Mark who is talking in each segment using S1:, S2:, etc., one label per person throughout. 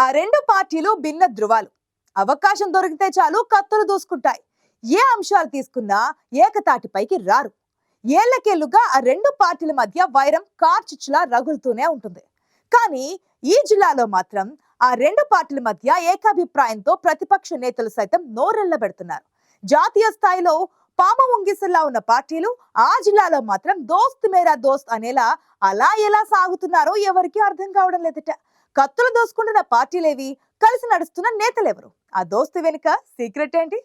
S1: ఆ రెండు పార్టీలు భిన్న ధృవాలు. అవకాశం దొరికితే చాలు కత్తులు దూసుకుంటాయి. ఏ అంశాలు తీసుకున్నా ఏకతాటిపైకి రారు. ఏళ్లకేళ్లుగా ఆ రెండు పార్టీల మధ్య వైరం కార్చిచ్చులా రగులుతూనే ఉంటుంది. కానీ ఈ జిల్లాలో మాత్రం ఆ రెండు పార్టీల మధ్య ఏకాభిప్రాయంతో ప్రతిపక్ష నేతలు సైతం నోరెళ్లబెడుతున్నారు. జాతీయ స్థాయిలో పామ ముంగిసల్లా ఉన్న పార్టీలు ఆ జిల్లాలో మాత్రం దోస్త్ మేరా దోస్త్ అనేలా అలా ఎలా సాగుతున్నారో ఎవరికి అర్థం కావడం లేదట. కత్తులు దోసుకుంటున్న పార్టీలేవి, కలిసి నడుస్తున్న నేతలెవరు, ఆ దోస్తు వెనుక సీక్రెట్ ఏంటి?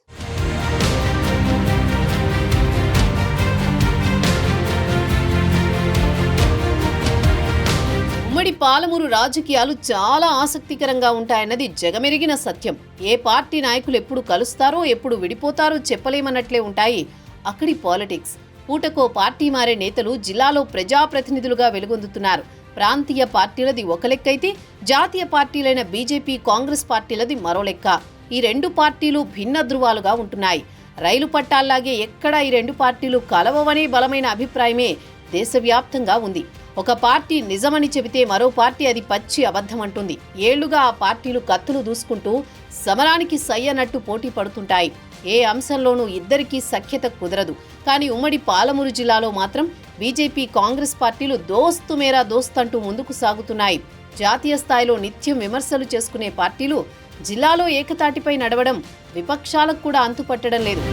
S2: ఉమ్మడి పాలమూరు రాజకీయాలు చాలా ఆసక్తికరంగా ఉంటాయన్నది జగమెరిగిన సత్యం. ఏ పార్టీ నాయకులు ఎప్పుడు కలుస్తారో ఎప్పుడు విడిపోతారో చెప్పలేమన్నట్లే ఉంటాయి అక్కడి పాలిటిక్స్. పూటకో పార్టీ మారే నేతలు జిల్లాలో ప్రజాప్రతినిధులుగా వెలుగొందుతున్నారు. ప్రాంతీయ పార్టీలది ఒక లెక్కైతే జాతీయ పార్టీలైన బీజేపీ, కాంగ్రెస్ పార్టీలది మరో లెక్క. ఈ రెండు పార్టీలు భిన్న ధృవాలుగా ఉంటున్నాయి. రైలు పట్టాల్లాగే ఎక్కడా ఈ రెండు పార్టీలు కలవవనే బలమైన అభిప్రాయమే దేశవ్యాప్తంగా ఉంది. ఒక పార్టీ నిజమని చెబితే మరో పార్టీ అది పచ్చి అబద్ధమంటుంది. ఏళ్లుగా ఆ పార్టీలు కత్తులు దూసుకుంటూ సమరానికి సై అన్నట్టు పోటీ పడుతుంటాయి. ఏ అంశంలోనూ ఇద్దరికీ సఖ్యత కుదరదు. కానీ ఉమ్మడి పాలమూరు జిల్లాలో మాత్రం బీజేపీ, కాంగ్రెస్ పార్టీలు దోస్తు మేరా దోస్త్ అంటూ ముందుకు సాగుతున్నాయి. జాతీయ స్థాయిలో నిత్యం విమర్శలు చేసుకునే పార్టీలు జిల్లాలో ఏకతాటిపై నడవడం విపక్షాలకు కూడా అంతుపట్టడం లేదు.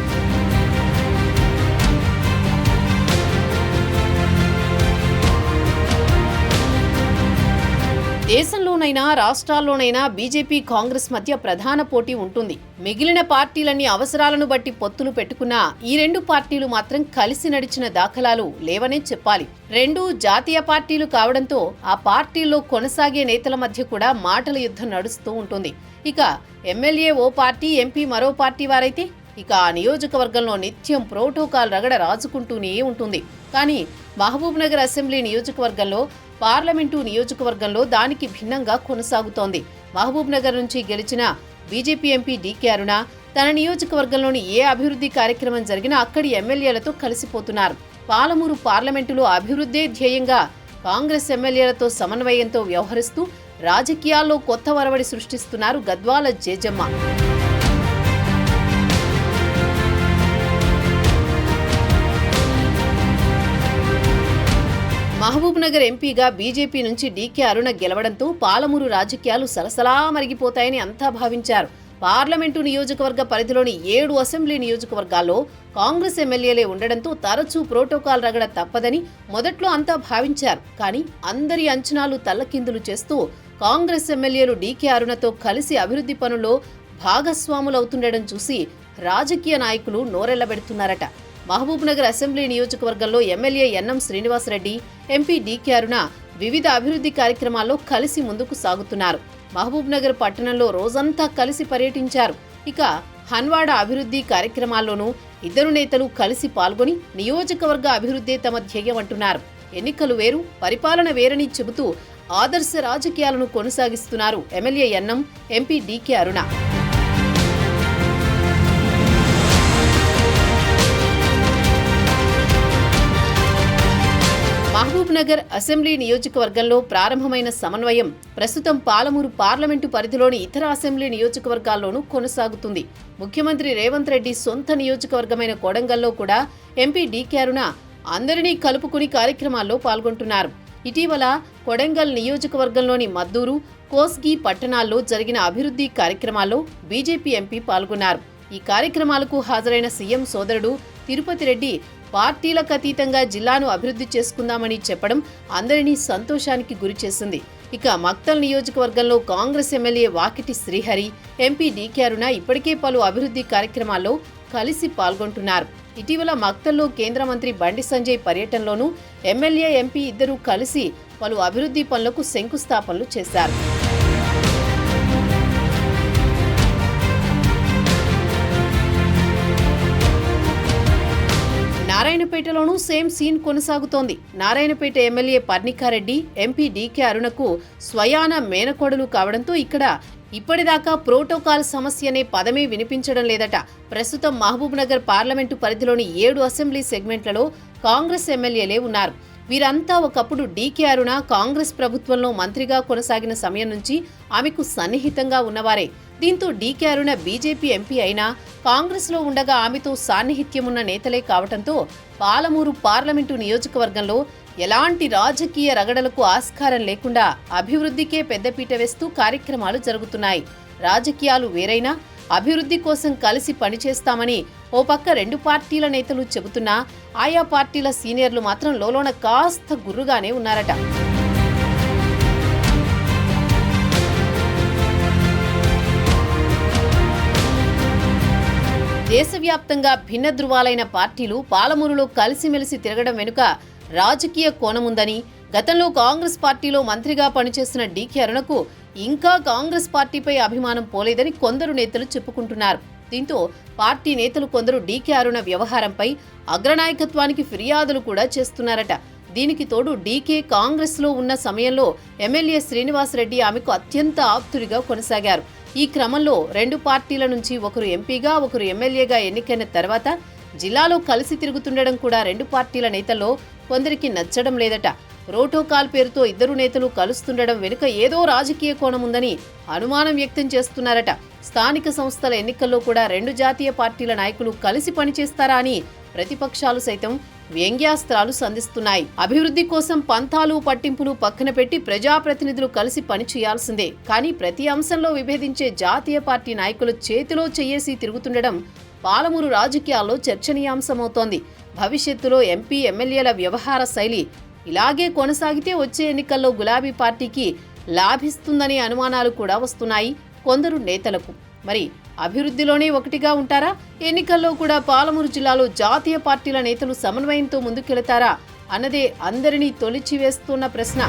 S2: దేశంలోనైనా రాష్ట్రాల్లోనైనా బీజేపీ, కాంగ్రెస్ మధ్య ప్రధాన పోటీ ఉంటుంది. మిగిలిన పార్టీలన్నీ అవసరాలను బట్టి పొత్తులు పెట్టుకున్నా ఈ రెండు పార్టీలు మాత్రం కలిసి నడిచిన దాఖలాలు లేవనే చెప్పాలి. రెండు జాతీయ పార్టీలు కావడంతో ఆ పార్టీల్లో కొనసాగే నేతల మధ్య కూడా మాటల యుద్ధం నడుస్తూ ఉంటుంది. ఇక ఎమ్మెల్యే ఓ పార్టీ, ఎంపీ మరో పార్టీ వారైతే ఇక ఆ నియోజకవర్గంలో నిత్యం ప్రోటోకాల్ రగడ రాజుకుంటూనే ఉంటుంది. కానీ మహబూబ్ నగర్ అసెంబ్లీ నియోజకవర్గంలో, పార్లమెంటు నియోజకవర్గంలో దానికి భిన్నంగా కొనసాగుతోంది. మహబూబ్ నగర్ నుంచి గెలిచిన బీజేపీ ఎంపీ డీకే అరుణ తన నియోజకవర్గంలోని ఏ అభివృద్ధి కార్యక్రమం జరిగినా అక్కడి ఎమ్మెల్యేలతో కలిసిపోతున్నారు. పాలమూరు పార్లమెంటులో అభివృద్ధే ధ్యేయంగా కాంగ్రెస్ ఎమ్మెల్యేలతో సమన్వయంతో వ్యవహరిస్తూ రాజకీయాల్లో కొత్త వరవడి సృష్టిస్తున్నారు గద్వాల జేజమ్మ. మహబూబ్ నగర్ ఎంపీగా బీజేపీ నుంచి డీకే అరుణ గెలవడంతో పాలమూరు రాజకీయాలు సలసలా మరిగిపోతాయని అంతా భావించారు. పార్లమెంటు నియోజకవర్గ పరిధిలోని 7 అసెంబ్లీ నియోజకవర్గాల్లో కాంగ్రెస్ ఎమ్మెల్యేలే ఉండడంతో తరచూ ప్రోటోకాల్ రగడ తప్పదని మొదట్లో అంతా భావించారు. కానీ అందరి అంచనాలు తల్లకిందులు చేస్తూ కాంగ్రెస్ ఎమ్మెల్యేలు డీకే అరుణతో కలిసి అభివృద్ధి పనుల్లో భాగస్వాములవుతుండడం చూసి రాజకీయ నాయకులు నోరెళ్లబెడుతున్నారట. మహబూబ్ నగర్ అసెంబ్లీ నియోజకవర్గంలో MLA Yennam Srinivas Reddy, MP DK Aruna వివిధ అభివృద్ధి కార్యక్రమాల్లో కలిసి ముందుకు సాగుతున్నారు. మహబూబ్ నగర్ పట్టణంలో రోజంతా కలిసి పర్యటించారు. ఇక హన్వాడ అభివృద్ధి కార్యక్రమాల్లోనూ ఇద్దరు నేతలు కలిసి పాల్గొని నియోజకవర్గ అభివృద్ధే తమ ధ్యేయం అంటున్నారు. ఎన్నికలు వేరు, పరిపాలన వేరని చెబుతూ ఆదర్శ రాజకీయాలను కొనసాగిస్తున్నారు ఎమ్మెల్యే ఎన్ఎం, ఎంపీ డీకే అరుణ. మహబూబ్ నగర్ అసెంబ్లీ నియోజకవర్గంలో ప్రారంభమైన సమన్వయం ప్రస్తుతం పాలమూరు పార్లమెంటు పరిధిలోని ఇతర అసెంబ్లీ నియోజకవర్గాల్లోనూ కొనసాగుతుంది. ముఖ్యమంత్రి రేవంత్ రెడ్డి సొంత నియోజకవర్గమైన కొడంగల్లో కూడా ఎంపీ డీకే అరుణ అందరినీ కలుపుకుని కార్యక్రమాల్లో పాల్గొంటున్నారు. ఇటీవల కొడంగల్ నియోజకవర్గంలోని మద్దూరు, కోస్గి పట్టణాల్లో జరిగిన అభివృద్ధి కార్యక్రమాల్లో బీజేపీ ఎంపీ పాల్గొన్నారు. ఈ కార్యక్రమాలకు హాజరైన సీఎం సోదరుడు తిరుపతి రెడ్డి పార్టీలకు అతీతంగా జిల్లాను అభివృద్ధి చేసుకుందామని చెప్పడం అందరినీ సంతోషానికి గురిచేసింది. ఇక మక్తల్ నియోజకవర్గంలో Congress MLA Vakiti Srihari, MP DK Aruna ఇప్పటికే పలు అభివృద్ధి కార్యక్రమాల్లో కలిసి పాల్గొంటున్నారు. ఇటీవల మక్తల్లో కేంద్ర మంత్రి బండి సంజయ్ పర్యటనలోనూ ఎమ్మెల్యే, ఎంపీ ఇద్దరూ కలిసి పలు అభివృద్ధి పనులకు శంకుస్థాపనలు చేశారు. నారాయణపేటలోనూ సేమ్ సీన్ కొనసాగుతోంది. Narayanpet MLA Parnika Reddy, MP DK అరుణకు స్వయాన మేనకోడలు కావడంతో ఇక్కడ ఇప్పటిదాకా ప్రోటోకాల్ సమస్యనే పదమే వినిపించడం లేదట. ప్రస్తుతం మహబూబ్ నగర్ పార్లమెంటు పరిధిలోని 7 అసెంబ్లీ సెగ్మెంట్లలో కాంగ్రెస్ ఎమ్మెల్యేలే ఉన్నారు. వీరంతా ఒకప్పుడు డీకే అరుణ కాంగ్రెస్ ప్రభుత్వంలో మంత్రిగా కొనసాగిన సమయం నుంచి ఆమెకు సన్నిహితంగా ఉన్నవారే. దీంతో డీకే అరుణ బీజేపీ ఎంపీ అయినా కాంగ్రెస్లో ఉండగా ఆమెతో సాన్నిహిత్యమున్న నేతలే కావటంతో పాలమూరు పార్లమెంటు నియోజకవర్గంలో ఎలాంటి రాజకీయ రగడలకు ఆస్కారం లేకుండా అభివృద్ధికే పెద్దపీట వేస్తూ కార్యక్రమాలు జరుగుతున్నాయి. రాజకీయాలు వేరైనా అభివృద్ధి కోసం కలిసి పనిచేస్తామని ఓ పక్క రెండు పార్టీల నేతలు చెబుతున్నా ఆయా పార్టీల సీనియర్లు మాత్రం లోలోన కాస్త గుర్రుగానే ఉన్నారట. దేశవ్యాప్తంగా భిన్న ధృవాలైన పార్టీలు పాలమూరులో కలిసిమెలిసి తిరగడం వెనుక రాజకీయ కోణముందని, గతంలో కాంగ్రెస్ పార్టీలో మంత్రిగా పనిచేసిన డీకే అరుణకు ఇంకా కాంగ్రెస్ పార్టీపై అభిమానం పోలేదని కొందరు నేతలు చెప్పుకుంటున్నారు. దీంతో పార్టీ నేతలు కొందరు డీకే అరుణ వ్యవహారంపై అగ్రనాయకత్వానికి ఫిర్యాదులు కూడా చేస్తున్నారట. దీనికి తోడు డీకే కాంగ్రెస్లో ఉన్న సమయంలో ఎమ్మెల్యే శ్రీనివాసరెడ్డి ఆమెకు అత్యంత ఆప్తుడిగా కొనసాగారు. ఈ క్రమంలో రెండు పార్టీల నుంచి ఒకరు ఎంపీగా ఒకరు ఎమ్మెల్యేగా ఎన్నికైన తర్వాత జిల్లాలో కలిసి తిరుగుతుండడం కూడా రెండు పార్టీల నేతల్లో కొందరికి నచ్చడం లేదట. ప్రోటోకాల్ పేరుతో ఇద్దరు నేతలు కలుస్తుండడం వెనుక ఏదో రాజకీయ కోణం ఉందని అనుమానం వ్యక్తం చేస్తున్నారట. స్థానిక సంస్థల ఎన్నికల్లో కూడా రెండు జాతీయ పార్టీల నాయకులు కలిసి పనిచేస్తారా అని ప్రతిపక్షాలు సైతం వ్యంగ్యాస్త్రాలు సంధిస్తున్నాయి. అభివృద్ధి కోసం పంతాలు పట్టింపులు పక్కన పెట్టి ప్రజాప్రతినిధులు కలిసి పనిచేయాల్సిందే. కానీ ప్రతి అంశంలో విభేదించే జాతీయ పార్టీ నాయకులు చేతిలో చెయ్యేసి తిరుగుతుండడం పాలమూరు రాజకీయాల్లో చర్చనీయాంశమవుతోంది. భవిష్యత్తులో ఎంపీ ఎమ్మెల్యేల వ్యవహార శైలి ఇలాగే కొనసాగితే వచ్చే ఎన్నికల్లో గులాబీ పార్టీకి లాభిస్తుందనే అనుమానాలు కూడా వస్తున్నాయి కొందరు నేతలకు. మరి అభివృద్ధిలోనే ఒకటిగా ఉంటారా? ఎన్నికల్లో కూడా పాలమూరు జిల్లాలో జాతీయ పార్టీల నేతలు సమన్వయంతో ముందుకెళతారా అన్నదే అందరినీ తొలిచివేస్తున్న ప్రశ్న.